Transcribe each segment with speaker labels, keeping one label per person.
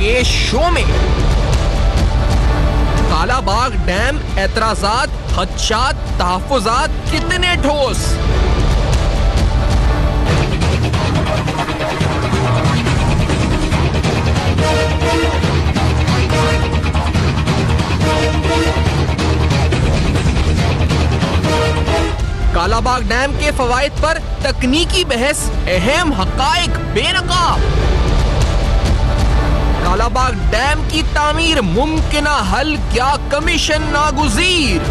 Speaker 1: के शो में। कालाबाग डैम एतराजात, खदशात, तहफ्फुजात कितने ठोस। कालाबाग डैम के फवायद पर तकनीकी बहस, अहम हकाइक बेनकाब। कालाबाग डैम की तामीर मुमकिना हल क्या कमीशन नागुजीर।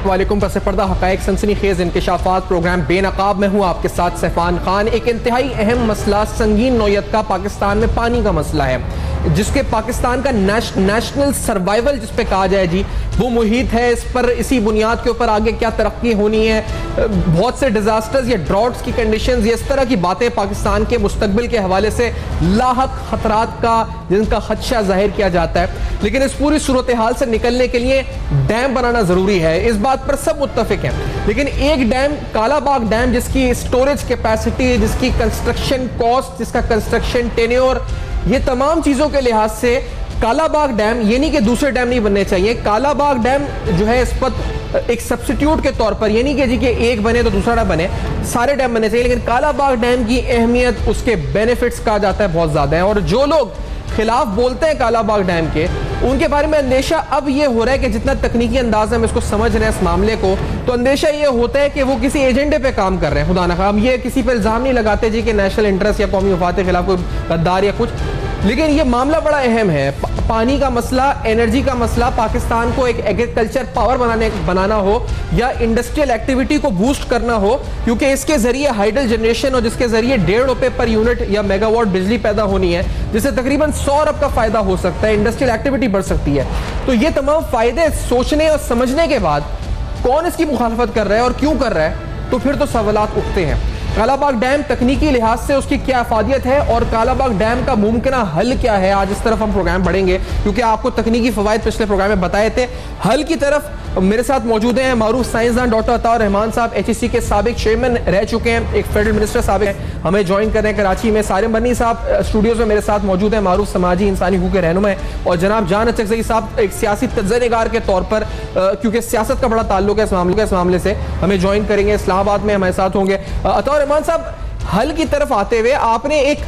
Speaker 1: वालेकुम, पस पर्दा हकाइक सनसनीखेज इंकशाफात प्रोग्राम बेनकाब में हूँ आपके साथ सैफान खान। एक इंतहाई अहम मसला, संगीन नौयत का पाकिस्तान में पानी का मसला है, जिसके पाकिस्तान का नेशनल सर्वाइवल जिस पे कहा जाए जी, वो मुहित है। इस पर इसी बुनियाद के ऊपर आगे क्या तरक्की होनी है, बहुत से डिजास्टर्स या ड्रॉट्स की कंडीशंस, ये इस तरह की बातें पाकिस्तान के मुस्तकबिल के हवाले से लाहक खतरात का जिनका खदशा जाहिर किया जाता है। लेकिन इस पूरी सूरत हाल से निकलने के लिए डैम बनाना जरूरी है, इस बात पर सब मुत्तफिक हैं। लेकिन एक डैम, कालाबाग डैम, जिसकी स्टोरेज कैपेसिटी, जिसकी कंस्ट्रक्शन कॉस्ट, जिसका कंस्ट्रक्शन टेन्योर, ये तमाम चीजों के लिहाज से कालाबाग डैम, ये नहीं कि दूसरे डैम नहीं बनने चाहिए, कालाबाग डैम जो है इस पर एक सब्स्टिट्यूट के तौर पर, ये नहीं कि जी कि एक बने तो दूसरा ना बने, सारे डैम बनने चाहिए। लेकिन कालाबाग डैम की अहमियत, उसके बेनिफिट्स कहा जाता है बहुत ज्यादा है, और जो लोग खिलाफ बोलते हैं कालाबाग डैम के, उनके बारे में अंदेशा अब ये हो रहा है कि जितना तकनीकी अंदाज में हम इसको समझ रहे हैं इस मामले को, तो अंदेशा ये होता है कि वो किसी एजेंडे पे काम कर रहे हैं। खुदा न खाम, ये किसी पर इल्जाम नहीं लगाते जी कि नेशनल इंटरेस्ट या कौमी मफाद के खिलाफ कोई गद्दार या कुछ, लेकिन ये मामला बड़ा अहम है। पानी का मसला, एनर्जी का मसला, पाकिस्तान को एक एग्रीकल्चर पावर बनाना हो या इंडस्ट्रियल एक्टिविटी को बूस्ट करना हो, क्योंकि इसके जरिए हाइडल जनरेशन और जिसके जरिए 1.5 रुपए पर यूनिट या मेगावाट बिजली पैदा होनी है, जिससे तकरीबन 100 अरब का फायदा हो सकता है, इंडस्ट्रियल एक्टिविटी बढ़ सकती है। तो ये तमाम फायदे सोचने और समझने के बाद कौन इसकी मुखालफत कर रहा है और क्यों कर रहा है, तो फिर तो सवालात उठते हैं। कालाबाग डैम तकनीकी लिहाज से उसकी क्या अफादियत है और कालाबाग डैम का मुमकिना हल क्या है, आज इस तरफ हम प्रोग्राम बढ़ेंगे, क्योंकि आपको तकनीकी फवायद पिछले प्रोग्राम में बताए थे। हल की तरफ मेरे साथ मौजूद हैं मारूफ साइंसदान डॉक्टर अताउर रहमान साहब, HEC के साबिक चेयरमैन रह चुके हैं, एक फेडरल मिनिस्टर साबिक हैं, हमें ज्वाइन कर रहे हैं कराची में। सारिम बनी साहब स्टूडियोज में मेरे साथ मौजूद हैं, मारूफ समाजी इंसानी हुकूक के रहनुमा है, और जनाब जान अचकज़ई साहब एक सियासी तज्ज़ियाकार के तौर पर, क्योंकि सियासत का बड़ा ताल्लुक है इस मामले से, हमें ज्वाइन करेंगे, इस्लामाबाद में हमारे साथ होंगे। अताउर रहमान साहब, हल की तरफ आते हुए आपने एक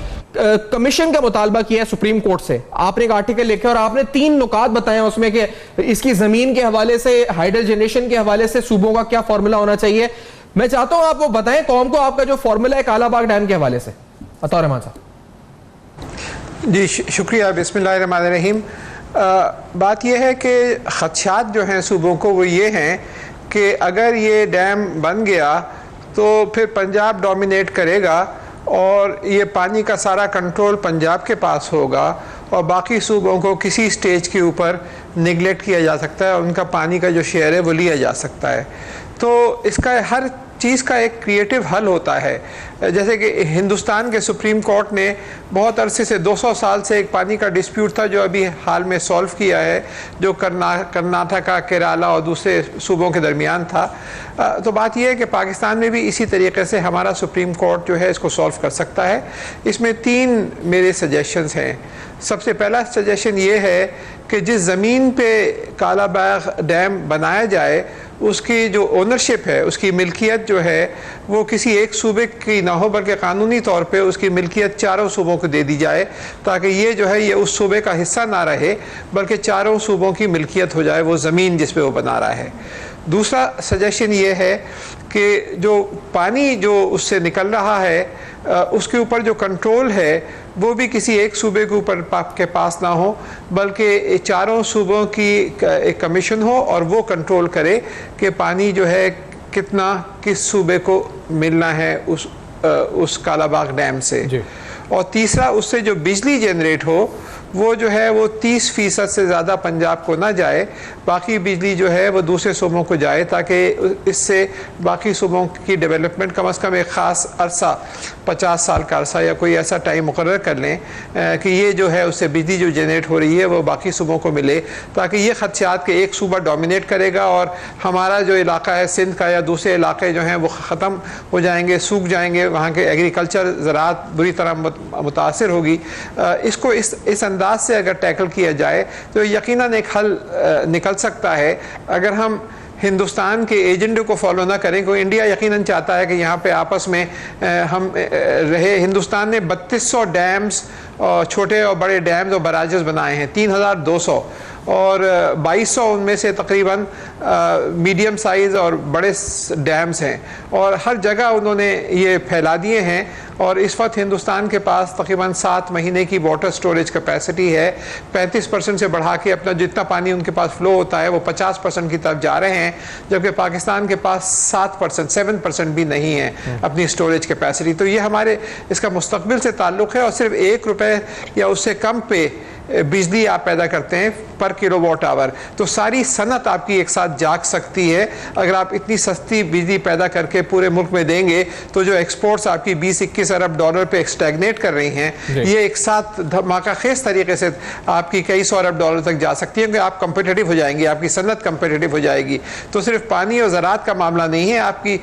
Speaker 1: कमीशन का मुतालबा किया है सुप्रीम कोर्ट से, आपने एक आर्टिकल लिखा और आपने 3 नुकात बताए उसमें कि इसकी जमीन के हवाले से, हाइडल जनरेशन के हवाले से सूबों का क्या फॉर्मूला होना चाहिए। मैं चाहता हूं आप वो बताएं कौम को, आपका जो फॉर्मूला है कालाबाग डैम के हवाले से। अताउर रहमान साहब
Speaker 2: जी शुक्रिया। बिस्मिल्लाहिर्रहमानिर्रहीम। बात यह है कि खदशात जो हैं सूबों को, वो ये हैं कि अगर ये डैम बन गया तो फिर पंजाब डोमिनेट करेगा और ये पानी का सारा कंट्रोल पंजाब के पास होगा और बाकी सूबों को किसी स्टेज के ऊपर निगलेक्ट किया जा सकता है, उनका पानी का जो शेयर है वो लिया जा सकता है। तो इसका हर चीज़ का एक क्रिएटिव हल होता है। जैसे कि हिंदुस्तान के सुप्रीम कोर्ट ने बहुत अरसे से 200 साल से एक पानी का डिस्प्यूट था जो अभी हाल में सॉल्व किया है, जो कर्नाटका, केरला और दूसरे सूबों के दरमियान था। तो बात यह है कि पाकिस्तान में भी इसी तरीके से हमारा सुप्रीम कोर्ट जो है इसको सॉल्व कर सकता है। इसमें 3 मेरे सजेशंस हैं। सबसे पहला सजेशन ये है कि जिस ज़मीन पे कालाबाग डैम बनाया जाए उसकी जो ओनरशिप है, उसकी मिल्कियत जो है वो किसी एक सूबे की ना हो, बल्कि कानूनी तौर पे उसकी मिल्कियत 4 सूबों को दे दी जाए, ताकि ये जो है ये उस सूबे का हिस्सा ना रहे, बल्कि 4 सूबों की मिल्कियत हो जाए वो ज़मीन जिस पे वो बना रहा है। दूसरा सजेशन ये है कि जो पानी जो उससे निकल रहा है उसके ऊपर जो कंट्रोल है वो भी किसी एक सूबे के ऊपर के पास ना हो, बल्कि 4 सूबों की एक कमीशन हो और वो कंट्रोल करे कि पानी जो है कितना किस सूबे को मिलना है उस कालाबाग डैम से। और तीसरा, उससे जो बिजली जनरेट हो वो जो है वो 30% से ज़्यादा पंजाब को ना जाए, बाकी बिजली जो है वो दूसरे सूबों को जाए, ताकि इससे बाकी सूबों की डेवलपमेंट कम से कम एक ख़ास अरसा 50 साल का अरसा या कोई ऐसा टाइम मुकर्रर कर लें कि ये जो है उससे बिजली जो जनरेट हो रही है वो बाकी सूबों को मिले, ताकि ये खदशात के एक सूबा डोमिनेट करेगा और हमारा जो इलाका है सिंध का या दूसरे इलाके जो हैं वो ख़त्म हो जाएंगे, सूख जाएंगे, वहाँ के एग्रीकल्चर ज़राअत बुरी तरह मुतासर होगी। इसको इस अंदाज से अगर टैकल किया जाए तो यकीनन एक हल निकल सकता है। अगर हम हिंदुस्तान के एजेंडे को फॉलो ना करें, क्योंकि इंडिया यकीनन चाहता है कि यहाँ पे आपस में हम रहे। हिंदुस्तान ने 3200 डैम्स और छोटे और बड़े डैम्स और बराजेस बनाए हैं, 3200, और 2200 उनमें से तकरीबन मीडियम साइज़ और बड़े डैम्स हैं, और हर जगह उन्होंने ये फैला दिए हैं। और इस वक्त हिंदुस्तान के पास तकरीबन 7 महीने की वाटर स्टोरेज कैपेसिटी है। 35% से बढ़ा के अपना जितना पानी उनके पास फ्लो होता है वो 50% की तरफ जा रहे हैं, जबकि पाकिस्तान के पास 7% भी नहीं है अपनी स्टोरेज कैपेसिटी। तो ये हमारे इसका मुस्तकबिल से ताल्लुक़ है, और सिर्फ ₹1 या उससे कम पे बिजली आप पैदा करते हैं पर किलोवाट आवर, तो सारी सनत आपकी एक साथ जाग सकती है। अगर आप इतनी सस्ती बिजली पैदा करके पूरे मुल्क में देंगे तो जो एक्सपोर्ट्स आपकी 20-21 अरब डॉलर पे स्टैग्नेट कर रही हैं, ये एक साथ धमाका खेज तरीके से आपकी कई सौ अरब डॉलर तक जा सकती है, क्योंकि आप कंपिटिटिव हो जाएंगी, आपकी सनत कंपिटिटिव हो जाएगी। तो सिर्फ पानी और ज़राअत का मामला नहीं है, आपकी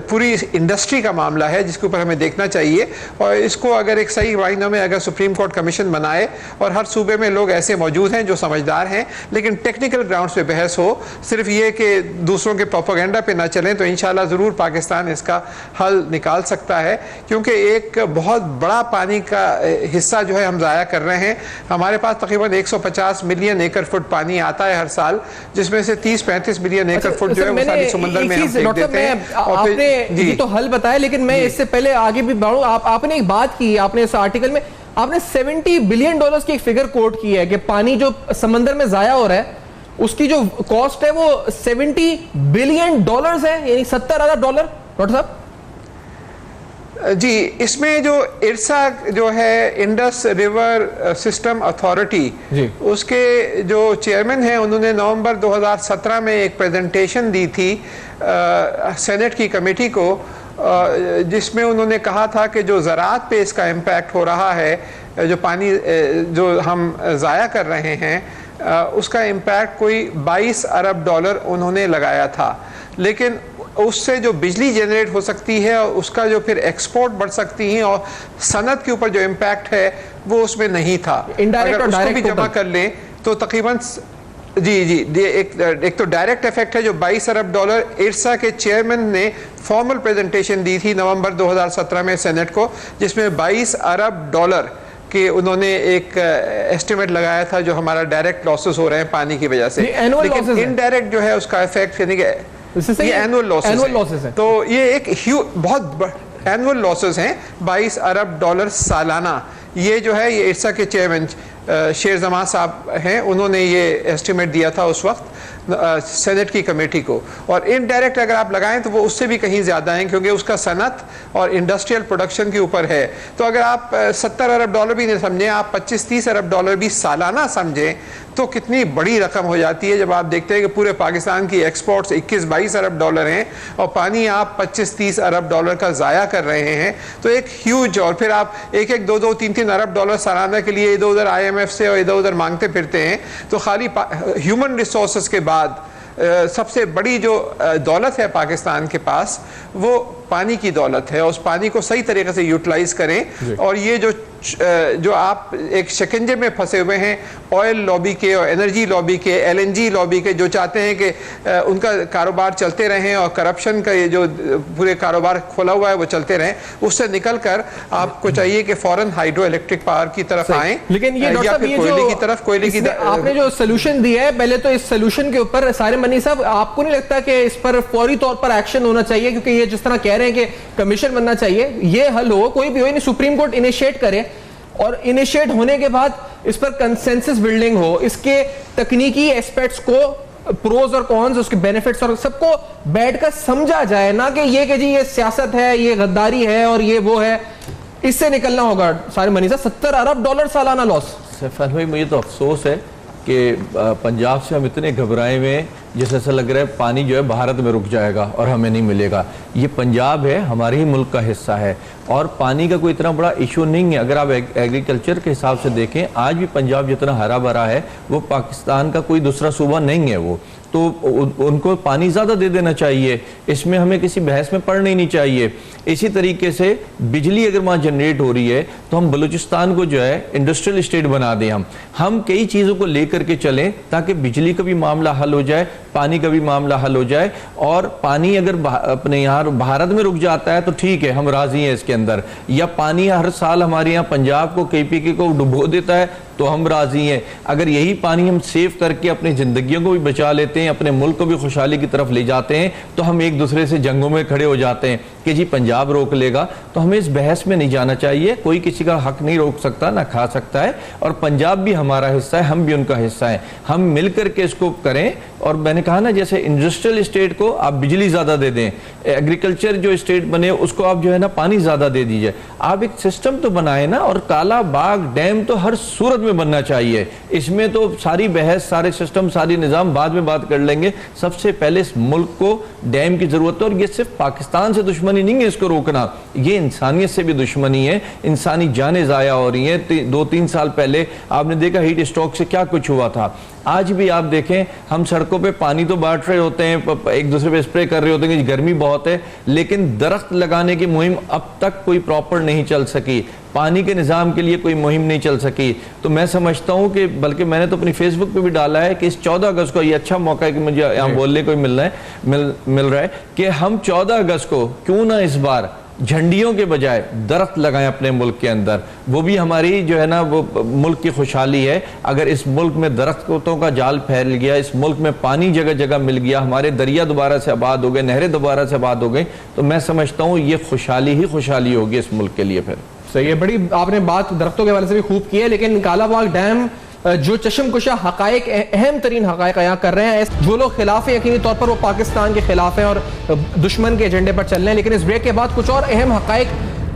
Speaker 2: पूरी इंडस्ट्री का मामला है जिसके ऊपर हमें देखना चाहिए। और इसको अगर एक सही मायनों में अगर सुप्रीम कोर्ट कमीशन बनाए, और हर सूबे में लोग ऐसे मौजूद हैं जो समझदार हैं, लेकिन टेक्निकल ग्राउंड्स पे बहस हो, सिर्फ ये कि दूसरों के प्रोपेगेंडा पे ना चलें, तो इंशाल्लाह ज़रूर पाकिस्तान इसका हल निकाल सकता है। क्योंकि एक बहुत बड़ा पानी का हिस्सा जो है हम ज़ाया कर रहे हैं। हमारे पास तकरीबन 150 मिलियन एकड़ फुट पानी आता है हर साल, जिसमें से 30-35 मिलियन एकड़ फुट जो है वो सारी समुद्र में हम फेंक देते हैं।
Speaker 1: आपने जी तो हल बताया, लेकिन मैं इससे पहले आगे भी बढ़ूं। आपने एक बात की, आपने इस आर्टिकल में आपने $70 बिलियन की एक फिगर कोट की है कि पानी जो समंदर में जाया हो रहा है उसकी जो कॉस्ट है वो $70 बिलियन है, यानी 70 अरब डॉलर। डॉक्टर साहब
Speaker 2: जी, इसमें जो इरसा जो है इंडस रिवर सिस्टम अथॉरिटी, उसके जो चेयरमैन हैं, उन्होंने नवंबर 2017 में एक प्रेजेंटेशन दी थी सेनेट की कमेटी को, जिसमें उन्होंने कहा था कि जो ज़राअत पे इसका इम्पैक्ट हो रहा है, जो पानी जो हम ज़ाया कर रहे हैं, उसका इम्पैक्ट कोई 22 अरब डॉलर उन्होंने लगाया था। लेकिन उससे जो बिजली जनरेट हो सकती है और उसका जो फिर एक्सपोर्ट बढ़ सकती है और सनत के ऊपर जो इम्पैक्ट है वो उसमें नहीं था। अगर उसको भी जमा कर लें तो तकरीबन जी एक तो डायरेक्ट इफेक्ट है जो 22 अरब डॉलर। इरसा के चेयरमैन ने फॉर्मल प्रेजेंटेशन दी थी नवंबर 2017 में सेनेट को, जिसमें 22 अरब डॉलर कि उन्होंने एक एस्टिमेट लगाया था जो हमारा डायरेक्ट लॉसेस हो रहे हैं पानी की वजह से, लेकिन इनडायरेक्ट जो है उसका इफेक्ट यानी कि ये एनुअल लॉसेस है। तो ये एक बहुत एनुअल लॉसेस हैं, 22 अरब डॉलर सालाना। ये जो है ये इरसा के चेयरमैन शेर जमान साहब हैं, उन्होंने ये एस्टिमेट दिया था उस वक्त सेनेट की कमेटी को। और इनडायरेक्ट अगर आप लगाएं तो वो उससे भी कहीं ज़्यादा हैं, क्योंकि उसका सनत और इंडस्ट्रियल प्रोडक्शन के ऊपर है। तो अगर आप 70 अरब डॉलर भी नहीं समझें, आप 25-30 अरब डॉलर भी सालाना समझें, तो कितनी बड़ी रकम हो जाती है जब आप देखते हैं कि पूरे पाकिस्तान की एक्सपोर्ट्स 21-22 अरब डॉलर हैं और पानी आप 25-30 अरब डॉलर का ज़ाया कर रहे हैं। तो एक ह्यूज, और फिर आप 1-1, 2-2, 3-3 अरब डॉलर सालाना के लिए इधर उधर IMF से और इधर उधर मांगते फिरते हैं। तो खाली ह्यूमन रिसोर्सेज के बाद सबसे बड़ी जो दौलत है पाकिस्तान के पास वो पानी की दौलत है, और उस पानी को सही तरीके से यूटिलाइज करें। और ये जो आप एक शिकंजे में फंसे हुए हैं ऑयल लॉबी के और एनर्जी लॉबी के, LNG लॉबी के, जो चाहते हैं कि उनका कारोबार चलते रहें और करप्शन का ये जो पूरे कारोबार खोला हुआ है वो चलते रहें, उससे निकल कर आपको चाहिए कि फौरन हाइड्रो इलेक्ट्रिक पावर की तरफ आए।
Speaker 1: लेकिन ये
Speaker 2: या फिर कोयले की तरफ, कोयले की
Speaker 1: आपने जो सोल्यूशन दिया है, पहले तो इस सोल्यूशन के ऊपर सारे मनी साहब, आपको नहीं लगता कि इस पर फौरी तौर पर एक्शन होना चाहिए? क्योंकि ये जिस तरह कह रहे हैं कि कमीशन बनना चाहिए, ये हल हो, कोई भी हो, नहीं सुप्रीम कोर्ट इनिशिएट करे, और इनिशिएट होने के बाद इस पर कंसेंसस बिल्डिंग हो, इसके तकनीकी एस्पेक्ट्स को, प्रोज और कॉन्स, उसके बेनिफिट्स और सबको बैठकर समझा जाए, ना कि जी ये सियासत है, ये गद्दारी है और ये वो है। इससे निकलना होगा सारे मनी से। 70 अरब डॉलर सालाना लॉस
Speaker 3: सैफान भाई, मुझे तो अफसोस है कि पंजाब से हम इतने घबराए हुए हैं, जैसे ऐसा लग रहा है पानी जो है भारत में रुक जाएगा और हमें नहीं मिलेगा। ये पंजाब है, हमारे ही मुल्क का हिस्सा है और पानी का कोई इतना बड़ा इशू नहीं है। अगर आप एग्रीकल्चर के हिसाब से देखें, आज भी पंजाब जितना हरा भरा है वो पाकिस्तान का कोई दूसरा सूबा नहीं है वो, तो उनको पानी ज़्यादा दे देना चाहिए, इसमें हमें किसी बहस में पड़ना ही नहीं चाहिए। इसी तरीके से बिजली अगर वहाँ जनरेट हो रही है तो हम बलूचिस्तान को जो है इंडस्ट्रियल स्टेट बना दें, हम कई चीज़ों को लेकर के चलें ताकि बिजली का भी मामला हल हो जाए, पानी का भी मामला हल हो जाए। और पानी अगर अपने यहाँ भारत में रुक जाता है तो ठीक है, हम राज़ी हैं इसके अंदर, या पानी हर साल हमारे यहाँ पंजाब को KPK को डुबो देता है तो हम राज़ी हैं। अगर यही पानी हम सेव करके अपनी ज़िंदगियों को भी बचा लेते हैं, अपने मुल्क को भी खुशहाली की तरफ ले जाते हैं, तो हम एक दूसरे से जंगों में खड़े हो जाते हैं कि जी पंजाब रोक लेगा। तो हमें इस बहस में नहीं जाना चाहिए, कोई किसी का हक नहीं रोक सकता ना खा सकता है, और पंजाब भी हमारा हिस्सा है, हम भी उनका हिस्सा है, हम मिल करके इसको करें। और मैंने कहा ना, जैसे इंडस्ट्रियल स्टेट को आप बिजली ज़्यादा दे दें, एग्रीकल्चर जो स्टेट बने उसको आप जो है ना पानी ज़्यादा दे दीजिए, आप एक सिस्टम तो बनाए ना। और काला बाग डैम तो हर सूरत में बनना चाहिए, इसमें तो सारी बहस, सारे सिस्टम, सारी निज़ाम बाद में बात कर लेंगे। सबसे पहले इस मुल्क को डैम की ज़रूरत है, और ये सिर्फ पाकिस्तान से दुश्मनी नहीं है इसको रोकना, ये इंसानियत से भी दुश्मनी है। इंसानी जानें ज़ाया हो रही हैं। 2-3 साल पहले आपने देखा हीट स्ट्रोक से क्या कुछ हुआ था। आज भी आप देखें, हम सड़कों पे पानी तो बांट रहे होते हैं, एक दूसरे पे स्प्रे कर रहे होते हैं कि गर्मी बहुत है, लेकिन दरख्त लगाने की मुहिम अब तक कोई प्रॉपर नहीं चल सकी, पानी के निज़ाम के लिए कोई मुहिम नहीं चल सकी। तो मैं समझता हूँ कि, बल्कि मैंने तो अपनी फेसबुक पे भी डाला है कि इस 14 अगस्त को, ये अच्छा मौका है कि मुझे यहाँ बोलने को मिल रहा है कि हम 14 अगस्त को क्यों ना इस बार झंडियों के बजाय दरख्त लगाएं अपने मुल्क के अंदर। वो भी हमारी जो है ना वो मुल्क की खुशहाली है। अगर इस मुल्क में दरख्तों का जाल फैल गया, इस मुल्क में पानी जगह जगह मिल गया, हमारे दरिया दोबारा से आबाद हो गए, नहरें दोबारा से आबाद हो गई, तो मैं समझता हूँ ये खुशहाली ही खुशहाली होगी इस मुल्क के लिए। फिर
Speaker 1: सही है, बड़ी आपने बात दरख्तों के वाले से भी खूब की है, लेकिन कालाबाग डैम जो चश्मकुशा हकायक, अहम तरीन हकायक यहाँ कर रहे हैं, जो लोग खिलाफ हैं यकीनी तौर पर वो पाकिस्तान के खिलाफ हैं और दुश्मन के एजेंडे पर चल रहे हैं। लेकिन इस ब्रेक के बाद कुछ और अहम हकायक,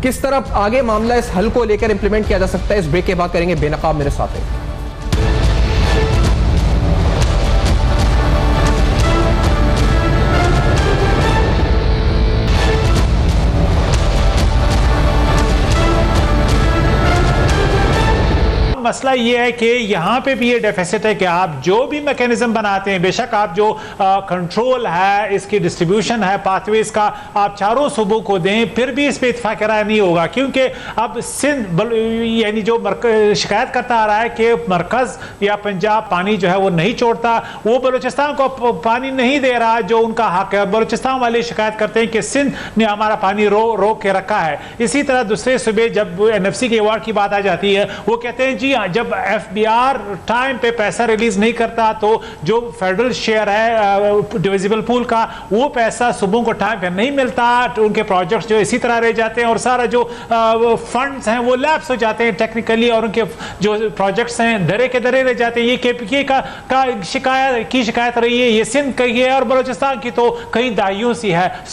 Speaker 1: किस तरफ आगे मामला इस हल को लेकर इंप्लीमेंट किया जा सकता है, इस ब्रेक के बाद करेंगे बेनकाब। मेरे साथ है।
Speaker 4: मसला ये है कि यहाँ पे भी ये डेफिसिट है कि आप जो भी मैकेनिज्म बनाते हैं, बेशक आप जो कंट्रोल है, इसकी डिस्ट्रीब्यूशन है, पाथवेज का, आप चारों सूबों को दें, फिर भी इस पर इत्फाक राय नहीं होगा। क्योंकि अब सिंध यानी जो शिकायत करता आ रहा है कि मरकज या पंजाब पानी जो है वो नहीं छोड़ता, वो बलूचिस्तान को पानी नहीं दे रहा जो उनका हक है। बलूचिस्तान वाले शिकायत करते हैं कि सिंध ने हमारा पानी रोक के रखा है। इसी तरह दूसरे सूबे, जब NFC के अवार्ड की बात आ जाती है, वो कहते हैं जी जब FBR टाइम पे पैसा रिलीज नहीं करता तो जो फेडरल शेयर है डिविजिबल पूल का, वो पैसा सूबों को टाइम पे नहीं मिलता, तो उनके प्रोजेक्ट्स जो इसी तरह रह जाते हैं और सारा जो फंड्स हैं वो लैप्स हो जाते हैं टेक्निकली, और उनके जो प्रोजेक्ट्स हैं धरे के धरे रह जाते हैं। ये KPK का शिकायत रही है, ये सिंध की है, और बलूचिस्तान की तो कई दहाइयों से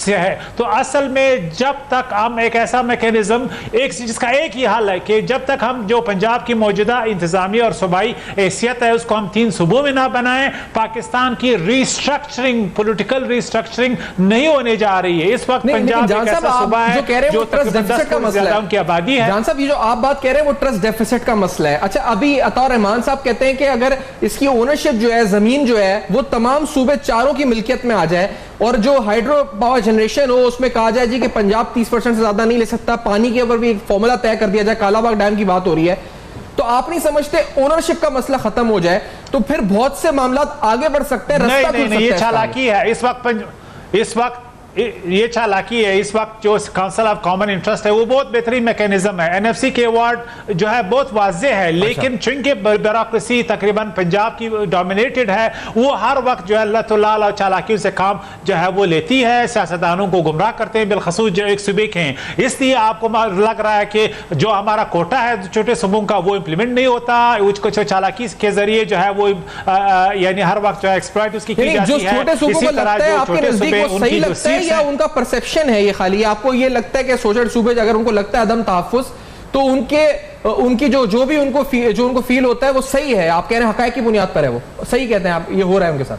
Speaker 4: है। तो असल में जब तक हम एक ऐसा मैकेनिज्म, जिसका एक ही हल है कि जब तक हम जो पंजाब की मौजूदा इंतजामी और सूबाई हैसियत है उसको हम 3 सूबों में ना बनाएं, पाकिस्तान की रीस्ट्रक्चरिंग, पॉलिटिकल रीस्ट्रक्चरिंग नहीं होने जा रही है। इस वक्त पंजाब एक ऐसा सूबा है जो ट्रस्ट डेफिसिट का मसला है, उनकी आबादी है।
Speaker 1: जान साहब, ये जो आप बात कह रहे हैं वो ट्रस्ट डेफिसिट का मसला है। अच्छा, अभी अताउर रहमान साहब कहते हैं कि अगर इसकी ओनरशिप जो है, जमीन जो है, वो तमाम सूबे चारों की मिल्कियत में आ जाए, और जो हाइड्रो पावर जनरेशन हो उसमें कहा जाए जी कि पंजाब 30% से ज्यादा नहीं ले सकता, पानी के ऊपर भी एक फॉर्मूला तय कर दिया जाए, कालाबाग डैम की बात हो रही है, तो आप नहीं समझते ओनरशिप का मसला खत्म हो जाए तो फिर बहुत से मामला आगे बढ़ सकते हैं, रास्ता खुल सकता है।
Speaker 4: ये चालाकी है इस वक्त ये चालाकी है। इस वक्त जो काउंसिल ऑफ कॉमन इंटरेस्ट है वो बहुत बेहतरीन मैकेनिज्म है। NFC के अवार्ड जो है बहुत वाज़ेह है, लेकिन चूंकि ब्यूरोक्रेसी तकरीबन पंजाब की डोमिनेटेड है, वो हर वक्त जो है लतुलाल और चालाकियों से काम जो है वो लेती है, सियासतदानों को गुमराह करते हैं, बिलखसूस जो एक सूबे के हैं। इसलिए आपको लग रहा है कि जो हमारा कोटा है छोटे सूबों का वो इम्प्लीमेंट नहीं होता, उसको चालाकी के जरिए जो है वो यानी हर वक्त जो है एक्सप्लॉइट उसकी की जाती है। इसी तरह जो छोटे सूबे उनकी जो
Speaker 1: या उनका परसेप्शन है ये खाली, आपको ये लगता है कि सोशल सूबे अगर उनको लगता है अदम तहफ्फुज़ तो उनकी जो भी उनको फील होता है वो सही है। आप कह रहे हैं हकायक की बुनियाद पर है, वो सही कहते हैं आप, ये हो रहा है उनके साथ।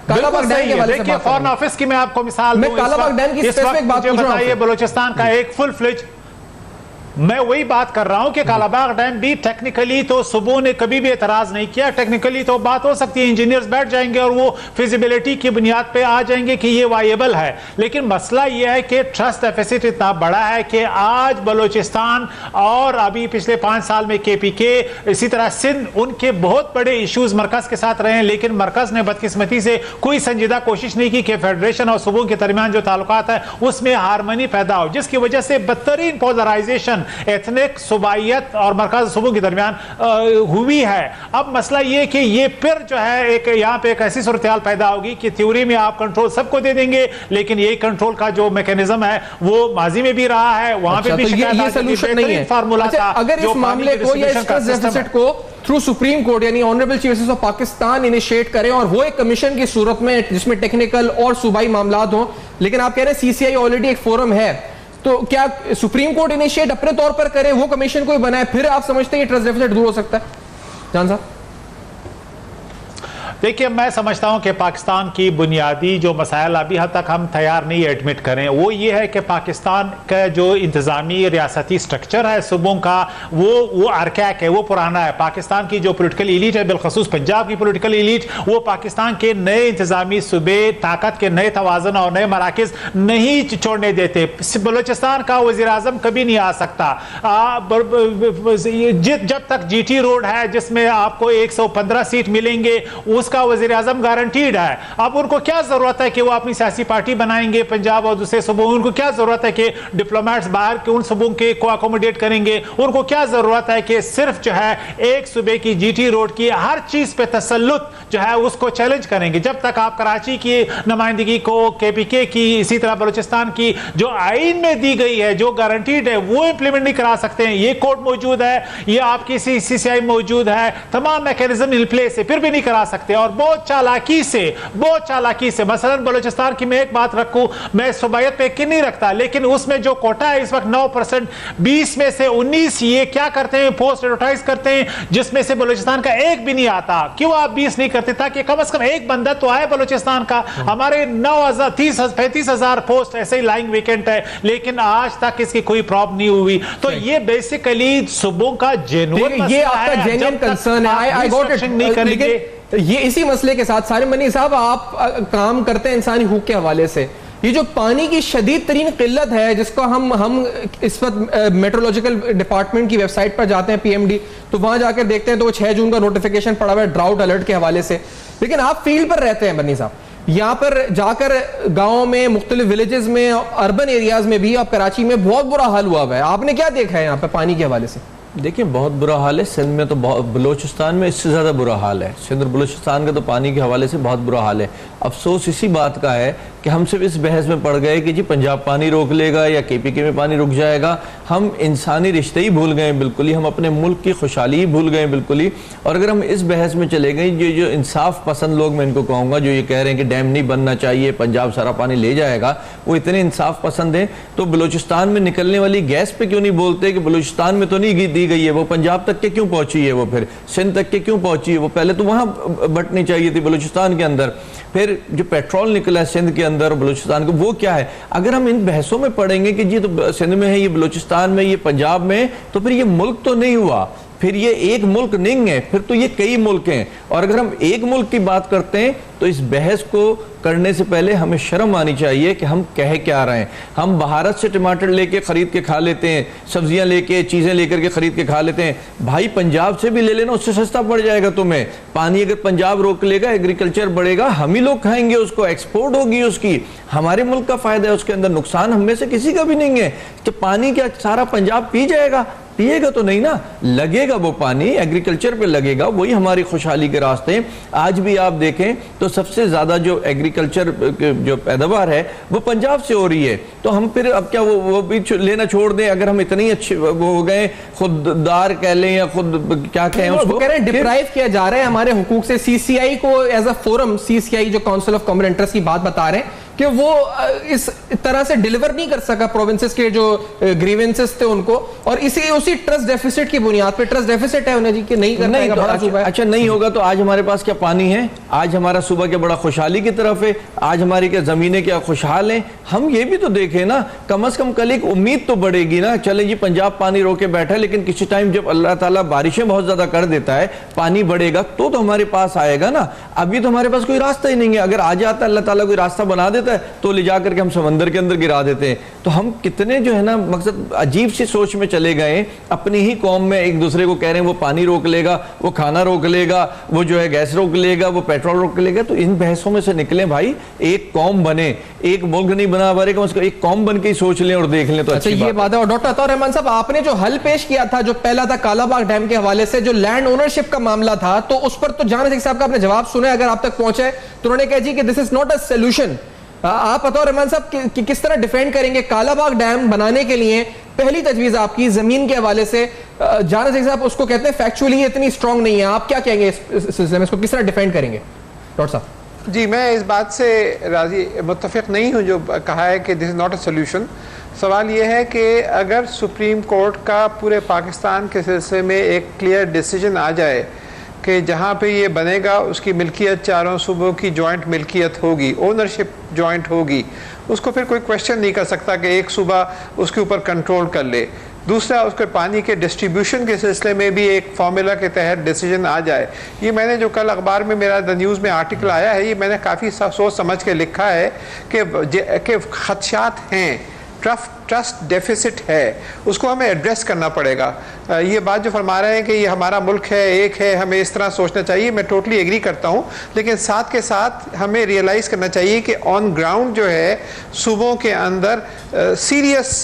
Speaker 1: कालाबाग डैम के हवाले से
Speaker 4: फॉरेन ऑफिस की मैं आपको मिसाल
Speaker 1: मैं कालाबाग डैम की स्पेसिफिक बात पूछ रहा हूं।
Speaker 4: बलूचिस्तान का एक फुल फ्लेज, मैं वही बात कर रहा हूं कि कालाबाग डैम भी टेक्निकली तो सुबह ने कभी भी एतराज नहीं किया। टेक्निकली तो बात हो सकती है, इंजीनियर्स बैठ जाएंगे और वो फिजिबिलिटी की बुनियाद पे आ जाएंगे कि ये वायबल है। लेकिन मसला ये है कि ट्रस्ट डेफिसिट इतना बड़ा है कि आज बलूचिस्तान और अभी पिछले 5 साल में KPK, इसी तरह सिंध, उनके बहुत बड़े इश्यूज मरकज के साथ रहे हैं। लेकिन मरकज ने बदकिस्मती से कोई संजीदा कोशिश नहीं की कि फेडरेशन और सूबों के दरमियान जो ताल्लुकात है उसमें हारमोनी पैदा हो, जिसकी वजह से बदतरीन पोलराइजेशन एथनिक सुबाइयत और मरकज सूबों के दरमियान हुई है। अब मसला ये कि ये फिर जो है एक यहाँ पे एक ऐसी सूरत पैदा होगी कि थ्योरी में आप कंट्रोल सबको दे देंगे, लेकिन ये कंट्रोल का जो मैकेनिज्म है वो माजी में भी रहा है, वहां पे भी
Speaker 1: ये सोल्यूशन नहीं है।
Speaker 4: फार्मूला था।
Speaker 1: अगर इस मामले को या इस डेफिसिट को थ्रू सुप्रीम कोर्ट यानी honourable chief justice of Pakistan initiate करें और वो एक कमीशन की सूरत में जिसमें टेक्निकल और सूबाई मामलात हो, लेकिन आप कह रहे हैं CCI ऑलरेडी एक फोरम है, तो क्या सुप्रीम कोर्ट इनिशिएट अपने तौर पर करे, वो कमीशन को बनाए, फिर आप समझते हैं ट्रस्ट डेफिसिट दूर हो सकता है? जान साहब
Speaker 4: देखिए, मैं समझता हूं कि पाकिस्तान की बुनियादी जो मसाइल अभी हद तक हम तैयार नहीं एडमिट करें, वो ये है कि पाकिस्तान का जो इंतजामी रियासती स्ट्रक्चर है सूबों का, वो अरकैक है, वो पुराना है। पाकिस्तान की जो पोलिटिकल एलीट है, बिलखसूस पंजाब की पोलिटिकल एलीट, वो पाकिस्तान के नए इंतजामी सूबे, ताकत के नए तवाज़ुन और नए मराकज़ नहीं छोड़ने देते। बलूचिस्तान का वज़ीर आज़म कभी नहीं आ सकता जब तक GT रोड है जिसमें आपको 115 सीट मिलेंगे, उसका वज़ीर आज़म गारंटीड है। अब उनको क्या जरूरत है कि वो अपनी सियासी पार्टी बनाएंगे पंजाब और दूसरे सूबों, उनको क्या जरूरत है कि डिप्लोमेट्स बाहर के उन सूबों के को अकोमोडेट करेंगे, उनको क्या जरूरत है कि सिर्फ जो है एक सूबे की GT रोड की हर चीज पे तसल्लुत जो है उसको चैलेंज करेंगे। जब तक आप कराची की नुमाइंदगी को, KPK की, इसी तरह बलूचिस्तान की जो आइन में दी गई है, जो गारंटीड है, वो इंप्लीमेंट नहीं करा सकते हैं। ये कोर्ट मौजूद है, ये आपकी CCI मौजूद है, तमाम मैकेनिज्म इन प्लेस है, फिर भी नहीं करा सकते। और बहुत चालाकी से मसलन बलूचिस्तान की मैं एक बात रखूं, मैं सूबायत पे यकीन नहीं रखता, लेकिन उसमें जो कोटा है इस वक्त 9%, 20 में से 19 ये क्या करते हैं, पोस्ट एडवर्टाइज करते हैं, जिसमें से बलूचिस्तान का एक भी नहीं आता। क्यों आप 20 नहीं करते, ताकि कम से कम एक बंदा तो आए बलूचिस्तान का। हमारे 35,000 पोस्ट ऐसे ही लाइंग वेकेंट है, लेकिन आज तक इसकी कोई प्रॉब्लम नहीं हुई। तो ये बेसिकली सूबों का जेन्युइन,
Speaker 1: ये आपका जेन्युइन कंसर्न है, आई गॉट इट।
Speaker 4: नहीं करेंगे
Speaker 1: ये इसी मसले के साथ सारे मनी साहब आप काम करते हैं इंसानी हुकूक के हवाले से, ये जो पानी की शदीद तरीन किल्लत है जिसको हम इस वक्त मेट्रोलॉजिकल डिपार्टमेंट की वेबसाइट पर जाते हैं PMD, तो वहां जाकर देखते हैं तो 6 जून का नोटिफिकेशन पड़ा हुआ है ड्राउट अलर्ट के हवाले से। लेकिन आप फील्ड पर रहते हैं बन्नी साहब, यहाँ पर जाकर गाँव में, मुख्तलिफ विलेजेस में, अर्बन एरियाज में भी, अब कराची में बहुत बुरा हाल हुआ है। आपने क्या देखा है यहाँ पे पानी के हवाले से?
Speaker 3: देखिए, बहुत बुरा हाल है। सिंध में तो बलूचिस्तान में इससे ज़्यादा बुरा हाल है। सिंध और बलूचिस्तान का तो पानी के हवाले से बहुत बुरा हाल है। अफसोस इसी बात का है कि हम सिर्फ इस बहस में पड़ गए कि जी पंजाब पानी रोक लेगा या KPK में पानी रुक जाएगा। हम इंसानी रिश्ते ही भूल गए बिल्कुल ही, हम अपने मुल्क की खुशहाली ही भूल गए बिल्कुल ही। और अगर हम इस बहस में चले गए, जो इंसाफ पसंद लोग, मैं इनको कहूँगा, जो ये कह रहे हैं कि डैम नहीं बनना चाहिए, पंजाब सारा पानी ले जाएगा, वो इतने इंसाफ पसंद हैं तो बलूचिस्तान में निकलने वाली गैस पे क्यों नहीं बोलते कि बलूचिस्तान में तो नहीं दी गई है, वो पंजाब तक के क्यों पहुंची है, वो फिर सिंध तक के क्यों पहुंची है, वो पहले तो वहां बटनी चाहिए थी बलूचिस्तान के अंदर। फिर जो पेट्रोल निकला है सिंध के अंदर और बलूचिस्तान को, वो क्या है? अगर हम इन बहसों में पड़ेंगे कि जी तो सिंध में है, ये बलूचिस्तान में, ये पंजाब में, तो फिर ये मुल्क तो नहीं हुआ, फिर ये एक मुल्क नहीं है, फिर तो ये कई मुल्क हैं। और अगर हम एक मुल्क की बात करते हैं तो इस बहस को करने से पहले हमें शर्म आनी चाहिए कि हम कह क्या रहे हैं। हम भारत से टमाटर लेके खरीद के खा लेते हैं, सब्जियां लेके, चीजें लेकर के खरीद के खा लेते हैं। भाई पंजाब से भी ले लेना, उससे सस्ता पड़ जाएगा तुम्हें। पानी अगर पंजाब रोक लेगा, एग्रीकल्चर बढ़ेगा, हम ही लोग खाएंगे उसको, एक्सपोर्ट होगी उसकी, हमारे मुल्क का फायदा है, उसके अंदर नुकसान हम में से किसी का भी नहीं है। तो पानी क्या सारा पंजाब पी जाएगा? पिएगा तो नहीं ना, लगेगा वो पानी एग्रीकल्चर पे लगेगा, वही हमारी खुशहाली के रास्ते हैं। आज भी आप देखें तो सबसे ज्यादा जो एग्रीकल्चर जो पैदावार है वो पंजाब से हो रही है। तो हम फिर अब क्या वो भी लेना छोड़ दें? अगर हम इतने अच्छे वो हो गए, खुददार कह लें या खुद क्या कहें उसको,
Speaker 1: कह रहे हैं डिप्राइव किया जा रहा है हमारे हुकूक से। CCI को एज अ फोरम, CCI जो काउंसिल ऑफ कॉमन इंटरेस्ट की बात बता रहे हैं, कि वो इस तरह से डिलीवर नहीं कर सका प्रोविंसेस के जो ग्रीवेंसेस थे उनको, और उसी ट्रस्ट डेफिसिट की बुनियाद पे, ट्रस्ट डेफिसिट है उन्हें जी कि नहीं कर पाएगा, बड़ा सूबा है।
Speaker 3: अच्छा नहीं होगा तो आज हमारे पास क्या पानी है? आज हमारा सूबा क्या बड़ा खुशहाली की तरफ है? आज हमारी क्या जमीनें क्या खुशहाल हैं? हम ये भी तो देखें ना, कम से कम कल एक उम्मीद तो बढ़ेगी ना। चले जी पंजाब पानी रोके बैठा है, लेकिन किसी टाइम जब अल्लाह ताला बारिशें बहुत ज्यादा कर देता है, पानी बढ़ेगा तो हमारे पास आएगा ना। अभी तो हमारे पास कोई रास्ता ही नहीं है। अगर आ जाता है अल्लाह ताला कोई रास्ता बना देता है तो ले जाकर के हम समंदर के अंदर गिरा देते हैं। तो हम कितने जो है ना मकसद अजीब सी सोच में चले गए। अपनी ही कौम में एक दूसरे को कह रहे हैं वो पानी रोक लेगा, वो खाना रोक लेगा, वो जो है गैस रोक लेगा, वो पेट्रोल रोक लेगा। तो इन बहसों में से निकले भाई, एक कौम बने, एक मुल्क नहीं बना पा रहे, कम से कम एक कौम बन के ही सोच लें और देख लें तो
Speaker 1: अच्छा ये बात है। और डॉक्टर अताउर रहमान साहब, आपने जो हल पेश किया था, जो पहला था कालाबाग डैम के हवाले से, जो लैंड ओनरशिप का मामला था, तो उस पर तो जान साहब का आपने जवाब सुना, अगर आप तक पहुंचे तो उन्होंने कहा जी कि this is not a solution. आप अताउर रहमान साहब किस तरह डिफेंड करेंगे कालाबाग डैम बनाने के लिए पहली तजवीज आपकी जमीन के हवाले से? जान साहब उसको कहते हैं फैक्चुअली इतनी स्ट्रांग नहीं है, आप क्या कहेंगे इस सिलसिले में, इसको किस तरह डिफेंड करेंगे डॉक्टर साहब?
Speaker 2: जी, मैं इस बात से राजी मुत्तफिक नहीं हूँ जो कहा है कि this is not a solution. सवाल ये है कि अगर सुप्रीम कोर्ट का पूरे पाकिस्तान के सिलसिले में एक क्लियर डिसीजन आ जाए कि जहाँ पे ये बनेगा उसकी मिल्कियत चारों सूबों की जॉइंट मिल्कियत होगी, ओनरशिप जॉइंट होगी, उसको फिर कोई क्वेश्चन नहीं कर सकता कि एक सूबा उसके ऊपर कंट्रोल कर ले। दूसरा, उसके पानी के डिस्ट्रीब्यूशन के सिलसिले में भी एक फार्मूला के तहत डिसीजन आ जाए। ये मैंने जो कल अखबार में मेरा द न्यूज़ में आर्टिकल आया है, ये मैंने काफ़ी सोच समझ के लिखा है कि खदशात हैं, ट्रस्ट डेफिसिट है, उसको हमें एड्रेस करना पड़ेगा। ये बात जो फरमा रहे हैं कि ये हमारा मुल्क है, एक है, हमें इस तरह सोचना चाहिए, मैं टोटली एग्री करता हूँ, लेकिन साथ के साथ हमें रियलाइज़ करना चाहिए कि ऑन ग्राउंड जो है सूबों के अंदर सीरियस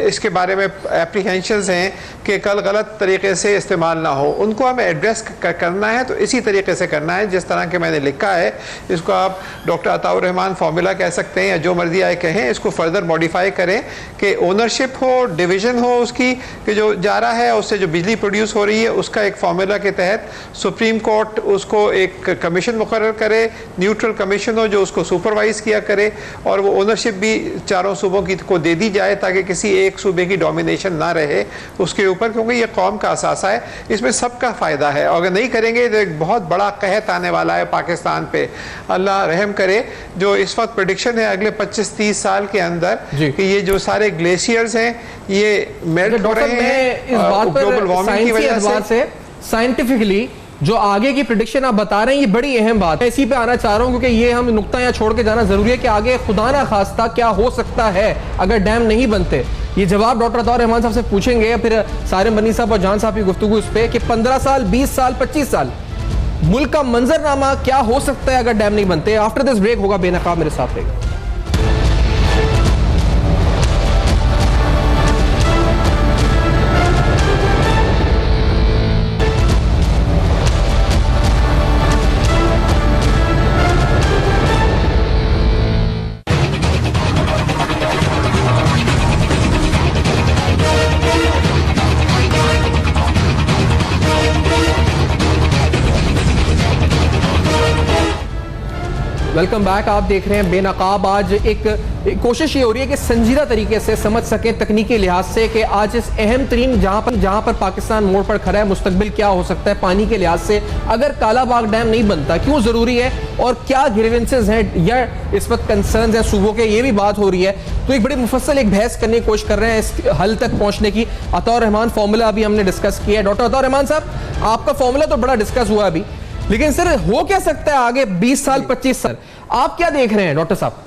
Speaker 2: इसके बारे में एप्रीहेंशंस हैं कि कल गलत तरीके से इस्तेमाल ना हो, उनको हमें एड्रेस करना है। तो इसी तरीके से करना है जिस तरह के मैंने लिखा है। इसको आप डॉक्टर अताउर रहमान फार्मूला कह सकते हैं या जो मर्जी आए कहें, इसको फर्दर मॉडिफाई करें कि ओनरशिप हो, डिवीज़न हो उसकी, कि जो जा रहा है उससे जो बिजली प्रोड्यूस हो रही है उसका एक फार्मूला के तहत सुप्रीम कोर्ट उसको एक कमीशन मुकर्रर करे, न्यूट्रल कमीशन हो जो उसको सुपरवाइज किया करे, और वो ओनरशिप भी चारों सूबों की को दे दी जाए ताकि किसी एक सूबे की डोमिनेशन ना रहे उसके ऊपर, क्योंकि ये कौम का असासा है, इसमें सबका फ़ायदा है। और अगर नहीं करेंगे तो एक बहुत बड़ा कहत आने वाला है पाकिस्तान पे। अल्लाह रहम करे। जो इस वक्त प्रेडिक्शन है अगले 25-30 साल के अंदर कि ये जो सारे ग्लेशियर्स हैं ये मेल्ट हो रहे हैं
Speaker 1: इस बात पर
Speaker 2: ग्लोबल वार्मिंग की वजह से।
Speaker 1: साइंटिफिकली जो आगे की प्रेडिक्शन आप बता रहे हैं ये बड़ी अहम बात है, इसी पे आना चाह रहा हूं क्योंकि ये हम नुक्ता यहाँ छोड़ के जाना जरूरी है कि आगे खुदा ना खास्ता क्या हो सकता है अगर डैम नहीं बनते। ये जवाब डॉक्टर अताउर रहमान साहब से पूछेंगे, फिर सारिम बनी साहब और जान साहब की गुफ्तगू इस पे कि 15 साल 20 साल 25 साल मुल्क का मंजरनामा क्या हो सकता है अगर डैम नहीं बनते। आफ्टर दिस ब्रेक होगा बेनकाब, मेरे साथ रहेगा। Welcome back. आप देख रहे हैं बेनकाब। आज एक कोशिश ये हो रही है कि संजीदा तरीके से समझ सकें तकनीकी लिहाज से कि आज इस अहम तरीन जहां पर पाकिस्तान मोड़ पर खड़ा है, मुस्तकबिल क्या हो सकता है पानी के लिहाज से अगर कालाबाग डैम नहीं बनता, क्यों जरूरी है और क्या ग्रीवेंसेस हैं या इस वक्त कंसर्न्स हैं सूबों के, ये भी बात हो रही है। तो एक बड़ी मुफस्सल एक बहस करने की कोशिश कर रहे हैं इस हल तक पहुंचने की। अताउर रहमान फार्मूला अभी हमने डिस्कस किया है। डॉक्टर अताउर रहमान साहब, आपका फार्मूला तो बड़ा डिस्कस हुआ अभी, लेकिन सर हो क्या सकता है आगे 20 साल 25 साल, आप क्या देख रहे हैं डॉक्टर साहब?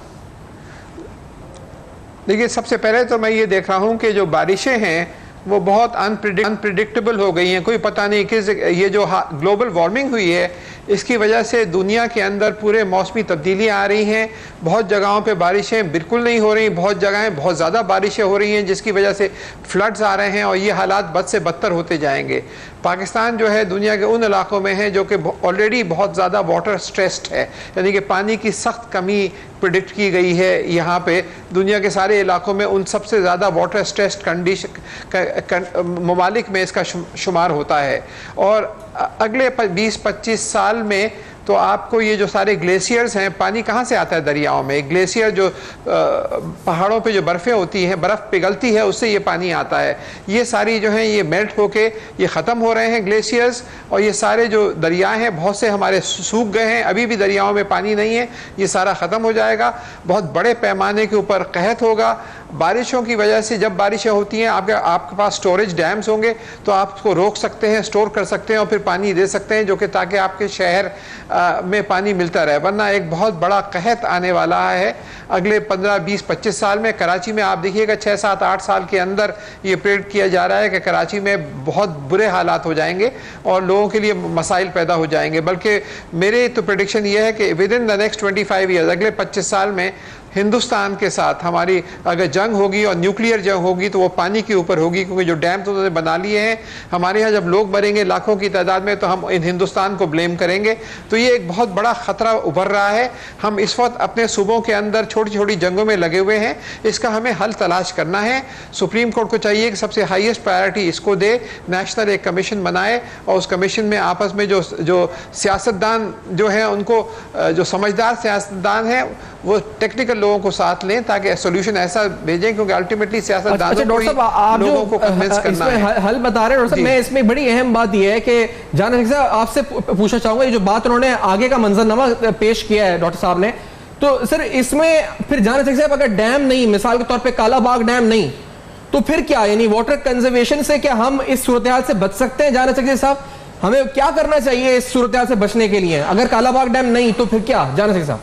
Speaker 2: देखिए, सबसे पहले तो मैं ये देख रहा हूं कि जो बारिशें हैं वो बहुत अनप्रिडिक्टेबल हो गई हैं। कोई पता नहीं कि ये जो ग्लोबल वार्मिंग हुई है इसकी वजह से दुनिया के अंदर पूरे मौसमी तब्दीलियाँ आ रही हैं। बहुत जगहों पे बारिशें बिल्कुल नहीं हो रही, बहुत जगहें बहुत ज़्यादा बारिशें हो रही हैं जिसकी वजह से फ्लड्स आ रहे हैं और ये हालात बद से बदतर होते जाएंगे। पाकिस्तान जो है दुनिया के उन इलाकों में है जो कि ऑलरेडी बहुत ज़्यादा वाटर स्ट्रेस्ड है, यानी कि पानी की सख्त कमी प्रिडिक्ट की गई है। यहाँ पे दुनिया के सारे इलाकों में उन सबसे ज़्यादा वाटर स्ट्रेस्ड कंडीशन ममालिक में इसका शुमार होता है। और अगले 20-25 साल में तो आपको ये जो सारे ग्लेशियर्स हैं, पानी कहाँ से आता है दरियाओं में? ग्लेशियर जो पहाड़ों पे जो बर्फ़ें होती हैं, बर्फ़ पिघलती है, उससे ये पानी आता है। ये सारी जो हैं ये मेल्ट होके ये ख़त्म हो रहे हैं ग्लेशियर्स, और ये सारे जो दरियाएँ हैं बहुत से हमारे सूख गए हैं, अभी भी दरियाओं में पानी नहीं है, ये सारा ख़त्म हो जाएगा। बहुत बड़े पैमाने के ऊपर कहत होगा। बारिशों की वजह से जब बारिशें होती हैं, आपके पास स्टोरेज डैम्स होंगे तो आप उसको रोक सकते हैं, स्टोर कर सकते हैं और फिर पानी दे सकते हैं, जो कि ताकि आपके शहर में पानी मिलता रहे। वरना एक बहुत बड़ा कहत आने वाला है अगले 15, 20, 25 साल में। कराची में आप देखिएगा 6, 7, 8 साल के अंदर ये प्रेडिक्ट किया जा रहा है कि कराची में बहुत बुरे हालात हो जाएंगे और लोगों के लिए मसाइल पैदा हो जाएंगे। बल्कि मेरे तो प्रेडिक्शन ये है कि with in the next 25 years, अगले 25 साल में हिंदुस्तान के साथ हमारी अगर जंग होगी और न्यूक्लियर जंग होगी तो वो पानी के ऊपर होगी, क्योंकि जो डैम तो उन्होंने बना लिए हैं। हमारे यहाँ जब लोग मरेंगे लाखों की तादाद में तो हम इन हिंदुस्तान को ब्लेम करेंगे। तो ये एक बहुत बड़ा ख़तरा उभर रहा है। हम इस वक्त अपने सूबों के अंदर छोटी छोटी जंगों में लगे हुए हैं, इसका हमें हल तलाश करना है। सुप्रीम कोर्ट को चाहिए कि सबसे हाईएस्ट प्रायोरिटी इसको दे, नेशनल एक कमीशन बनाए और उस कमीशन में आपस में जो सियासतदान जो हैं उनको, जो समझदार सियासतदान हैं वो टेक्निकल लोगों को साथ लें ताकि सोल्यूशन ऐसा भेजें, क्योंकि अल्टीमेटली सियासतदानों को लोगों को कन्विंस करना है। हल
Speaker 1: बता रहे हैं डॉक्टर साहब, मैं इसमें बड़ी अहम बात यह है कि जान साहब आपसे पूछना चाहूंगा, ये जो बात उन्होंने आगे का मंजरनामा पेश किया है डॉक्टर साहब ने, तो सर इसमें फिर जान साहब अगर डैम नहीं, मिसाल के तौर पर कालाबाग डैम नहीं, तो फिर क्या, यानी वाटर कंजर्वेशन से क्या हम इस सूरत हाल से बच सकते हैं? जान साहब हमें क्या करना चाहिए इस सूरत हाल से बचने के लिए? अगर कालाबाग डैम नहीं तो फिर क्या? जान साहब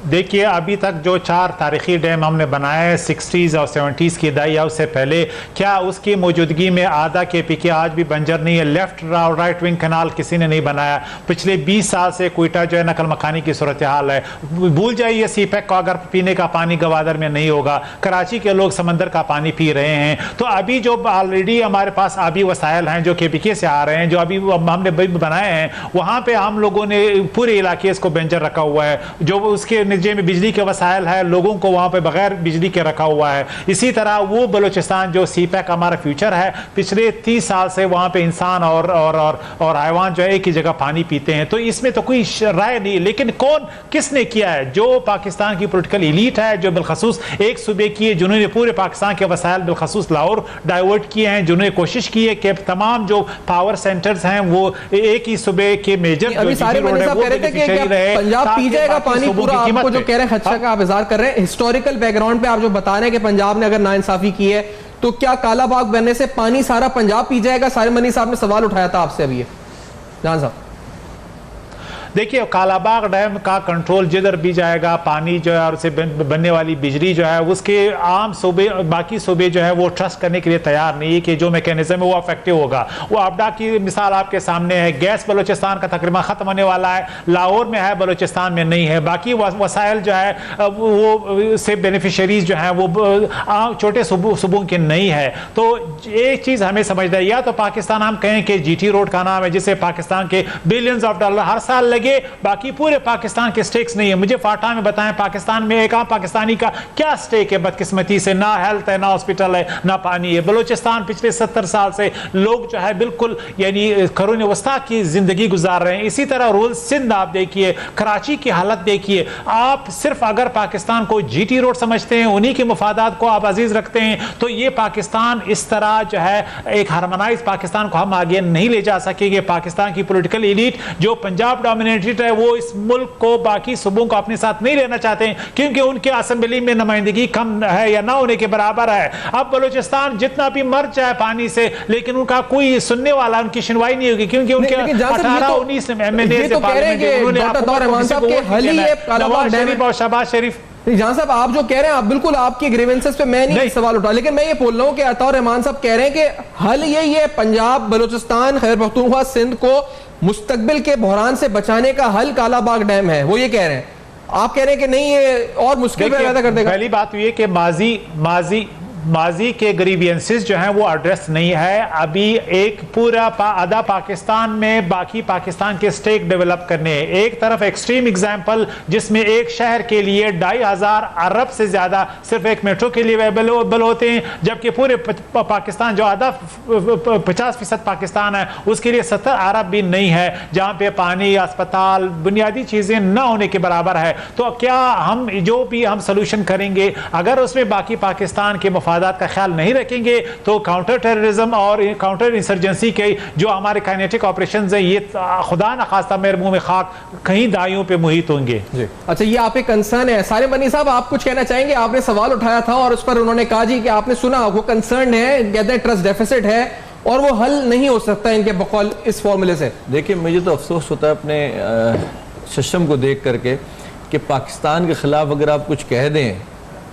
Speaker 4: देखिए, अभी तक जो 4 तारीखी डैम हमने बनाए हैं 60s और 70s की दहाई से पहले, क्या उसकी मौजूदगी में आधा KPK आज भी बंजर नहीं है? लेफ्ट राइट विंग कनाल किसी ने नहीं बनाया। पिछले 20 साल से कोयटा जो है नकल मकानी की सूरत हाल है। भूल जाइए CPEC को, अगर पीने का पानी गवादर में नहीं होगा, कराची के लोग समंदर का पानी पी रहे हैं। तो अभी जो ऑलरेडी हमारे पास आबी वसाइल हैं जो KPK से आ रहे हैं, जो अभी हमने बनाए हैं, वहाँ पर हम लोगों ने पूरे इलाके इसको बंजर रखा हुआ है। जो उसके में बिजली के वसाइल है, लोगों को वहां पे बगैर बिजली के रखा हुआ है। इसी तरह वो बलूचिस्तान जो CPEC हमारा फ्यूचर है, पिछले 30 साल से वहां पे इंसान और हैवान जो है एक ही जगह पानी पीते हैं। तो इसमें तो कोई राय नहीं, लेकिन कौन किसने किया है? जो पाकिस्तान की पॉलिटिकल एलीट है, जो बिलखसूस एक सूबे की है, जिन्होंने पूरे पाकिस्तान के वसाइल बिलखसूस लाहौर डाइवर्ट किए हैं, जिन्होंने कोशिश की है कि तमाम जो पावर सेंटर्स हैं वो एक ही सूबे के मेजर
Speaker 1: पंजाब पी जाएगा पानी पूरा। आपको जो कह रहे हैं खदशा का आप इज़हार कर रहे हैं, हिस्टोरिकल बैकग्राउंड पे आप जो बता रहे हैं कि पंजाब ने अगर नाइंसाफी की है तो क्या कालाबाग बनने से पानी सारा पंजाब पी जाएगा? सारे मनी साहब ने सवाल उठाया था आपसे अभी। जान साहब
Speaker 4: देखिए, कालाबाग डैम का कंट्रोल जिधर भी जाएगा, पानी जो है और उससे बनने वाली बिजली जो है, उसके आम सूबे, बाकी सूबे जो है वो ट्रस्ट करने के लिए तैयार नहीं है कि जो मैकेनिज्म है वो अफेक्टिव होगा। वो आपदा की मिसाल आपके सामने है। गैस बलूचिस्तान का तकरीबन ख़त्म होने वाला है, लाहौर में है, बलूचिस्तान में नहीं है। बाकी वसाइल जो है वो से बेनिफिशरीज जो है वो छोटे सूबों के नहीं है। तो एक चीज़ हमें समझना है, या तो पाकिस्तान हम कहें कि GT रोड का नाम है, जिससे पाकिस्तान के बिलियंस ऑफ डॉलर हर साल, बाकी पूरे पाकिस्तान के स्टेक्स नहीं है। मुझे फाटा में बताएं पाकिस्तान में एक आम पाकिस्तानी का क्या स्टेक है? बदकिस्मती से ना हेल्थ है, ना हॉस्पिटल है, ना पानी है। बलूचिस्तान पिछले 70 साल से लोग जो है बिल्कुल यानी करोन वस्ता की जिंदगी गुजार रहे हैं। इसी तरह रूरल सिंध आप देखिए, कराची की हालत देखिए। आप सिर्फ अगर पाकिस्तान को GT रोड समझते हैं, उन्हीं के मफादात को आप अजीज रखते हैं, तो ये पाकिस्तान इस तरह जो है एक हार्मोनाइज पाकिस्तान को हम आगे नहीं ले जा सकेंगे। पाकिस्तान की पॉलिटिकल एलीट जो पंजाब डोमिनेटेड है, वो इस मुल्क को, बाकी सूबों को अपने साथ नहीं लेना चाहते हैं, क्योंकि उनके असेंबली में नुमाइंदगी कम है या ना होने के बराबर है। अब बलूचिस्तान जितना भी मर जाए पानी से, लेकिन उनका कोई सुनने वाला, उनकी सुनवाई नहीं होगी, क्योंकि उनके 18-19 MNA और शहबाज शरीफ।
Speaker 1: जहां साहब आप जो कह रहे हैं, आप बिल्कुल आपके ग्रीवेंसेस पे मैं नहीं सवाल उठा, लेकिन मैं ये बोल रहा हूं कि अताउर रहमान साहब कह रहे हैं कि हल यही है, पंजाब, बलूचिस्तान, खैबर पख्तूनख्वा, सिंध को मुस्तकबिल के बहरान से बचाने का हल कालाबाग डैम है। वो ये कह रहे हैं, आप कह रहे हैं कि नहीं, ये और मुश्किल पैदा कर देगा।
Speaker 4: पहली बात ये कि माजी के ग्रीवियंसेस जो हैं वो एड्रेस नहीं है। अभी एक पूरा आधा पाकिस्तान में बाकी पाकिस्तान के स्टेट डेवलप करने हैं। एक तरफ एक्सट्रीम एग्जांपल जिसमें एक शहर के लिए 2,500 अरब से ज्यादा सिर्फ एक मेट्रो के लिए अवेलेबल होते हैं, जबकि पूरे पाकिस्तान जो आधा 50% पाकिस्तान है उसके लिए 70 अरब भी नहीं है, जहां पे पानी, अस्पताल, बुनियादी चीजें न होने के बराबर है। तो क्या हम जो भी हम सोल्यूशन करेंगे अगर उसमें बाकी पाकिस्तान के मफादात का ख्याल नहीं रखेंगे तो काउंटर टेररिज्म और काउंटर इंसर्जेंसी के जो हमारे काइनेटिक ऑपरेशंस हैं ये खुदा न खास्ता मेरे मुंह में खाक कहीं दाइयों पे मुहित होंगे।
Speaker 1: जी अच्छा, ये आप एक कंसर्न है। सारे बनी साहब आप कुछ कहना चाहेंगे? आपने सवाल उठाया था और उस पर उन्होंने कहा जी कि आपने सुना वो कंसर्न है, कहते हैं ट्रस्ट डेफिसिट है और वो हल नहीं हो सकता इनके बकौल इस फॉर्मूले से।
Speaker 3: देखिए, मुझे तो अफसोस होता है अपने सिस्टम को देख करके कि पाकिस्तान के खिलाफ अगर आप कुछ कह दें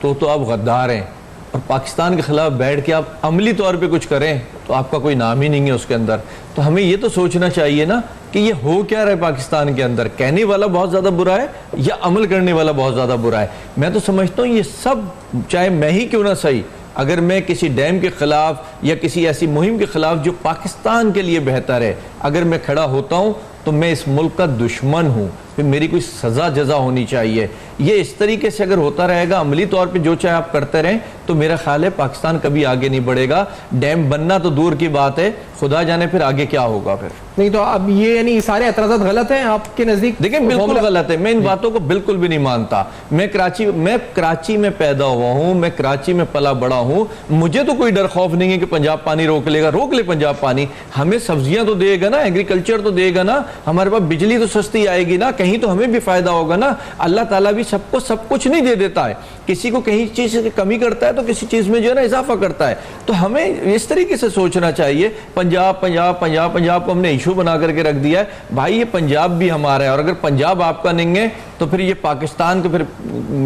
Speaker 3: तो आप गद्दार हैं, और पाकिस्तान के खिलाफ बैठ के आप अमली तौर पे कुछ करें तो आपका कोई नाम ही नहीं है उसके अंदर। तो हमें ये तो सोचना चाहिए ना कि ये हो क्या रहा है पाकिस्तान के अंदर, कहने वाला बहुत ज़्यादा बुरा है या अमल करने वाला बहुत ज़्यादा बुरा है। मैं तो समझता हूँ ये सब, चाहे मैं ही क्यों ना सही, अगर मैं किसी डैम के खिलाफ या किसी ऐसी मुहिम के खिलाफ जो पाकिस्तान के लिए बेहतर है अगर मैं खड़ा होता हूँ तो मैं इस मुल्क का दुश्मन हूँ, फिर मेरी कोई सज़ा जजा होनी चाहिए। ये इस तरीके से अगर होता रहेगा अमली तौर पे जो चाहे आप करते रहें तो मेरा ख्याल है पाकिस्तान कभी आगे नहीं बढ़ेगा। डैम बनना तो दूर की बात है, खुदा जाने फिर आगे क्या होगा फिर।
Speaker 1: नहीं तो अब ये यानी सारे एतराज़ात गलत हैं आपके नज़दीक?
Speaker 3: देखिए बिल्कुल गलत है, मैं इन बातों को बिल्कुल भी नहीं मानता। मैं कराची में पैदा हुआ हूँ, मैं कराची में पला बड़ा हूँ, मुझे तो कोई डर खौफ नहीं है कि पंजाब पानी रोक लेगा। रोक ले पंजाब पानी, हमें सब्जियां तो देगा ना, एग्रीकल्चर तो देगा ना, हमारे पास बिजली तो सस्ती आएगी ना, कहीं तो हमें भी फायदा होगा ना। अल्लाह ताला भी सबको सब कुछ नहीं दे देता है, किसी को कहीं चीज की कमी करता है तो किसी चीज में जो है ना इजाफा करता है। तो हमें इस तरीके से सोचना चाहिए। पंजाब पंजाब पंजाब पंजाब को हमने इशू बना करके रख दिया है। भाई ये पंजाब भी हमारा है और अगर पंजाब आपका नहीं है तो फिर ये पाकिस्तान को, फिर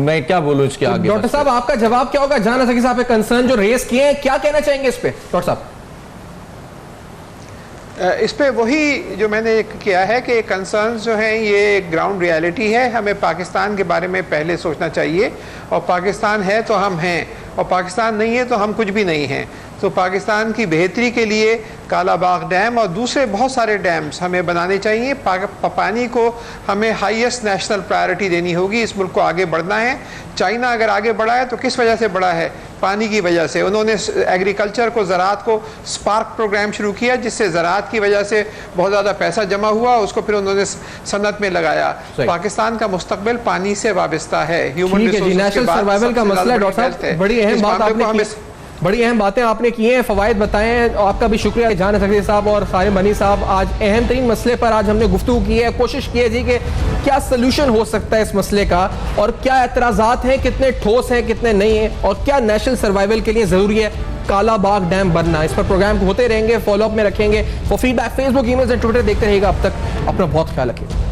Speaker 3: मैं क्या बोलूं इसके आगे।
Speaker 1: डॉक्टर साहब आपका जवाब क्या होगा? जान सकी साहब कंसर्न जो रेस किए हैं, क्या कहना चाहेंगे इस पे डॉक्टर साहब?
Speaker 2: इस पे वही जो मैंने किया है कि कंसर्न्स जो हैं ये ग्राउंड रियलिटी है। हमें पाकिस्तान के बारे में पहले सोचना चाहिए, और पाकिस्तान है तो हम हैं, और पाकिस्तान नहीं है तो हम कुछ भी नहीं हैं। तो पाकिस्तान की बेहतरी के लिए कालाबाग डैम और दूसरे बहुत सारे डैम्स हमें बनाने चाहिए। पानी को हमें हाईएस्ट नेशनल प्रायोरिटी देनी होगी। इस मुल्क को आगे बढ़ना है। चाइना अगर आगे बढ़ा है तो किस वजह से बढ़ा है? पानी की वजह से। उन्होंने एग्रीकल्चर को, ज़राअत को स्पार्क प्रोग्राम शुरू किया जिससे ज़राअत की वजह से बहुत ज़्यादा पैसा जमा हुआ, उसको फिर उन्होंने सनत में लगाया। पाकिस्तान का मुस्तकबिल पानी से वाबस्ता है। ह्यूमन रिसोर्सेज के बाद
Speaker 1: सर्वाइवल का मसला है। डॉक्टर साहब बड़ी अहम बात आपने, बड़ी अहम बातें आपने की हैं, फ़वाइद बताए हैं। आपका भी शुक्रिया जान सकते साहब और सारे बनी साहब। आज अहम तरीन मसले पर आज हमने गुफ्तगू की है, कोशिश की है जी कि क्या सलूशन हो सकता है इस मसले का, और क्या एतराज़ात हैं, कितने ठोस हैं, कितने नहीं हैं, और क्या नेशनल सर्वाइवल के लिए ज़रूरी है कालाबाग डैम बनना। इस पर प्रोग्राम होते रहेंगे, फॉलोअप में रखेंगे। फॉर फीडबैक फेसबुक, ईमेल और ट्विटर देखते रहिएगा। अब तक अपना बहुत ख्याल रखिए।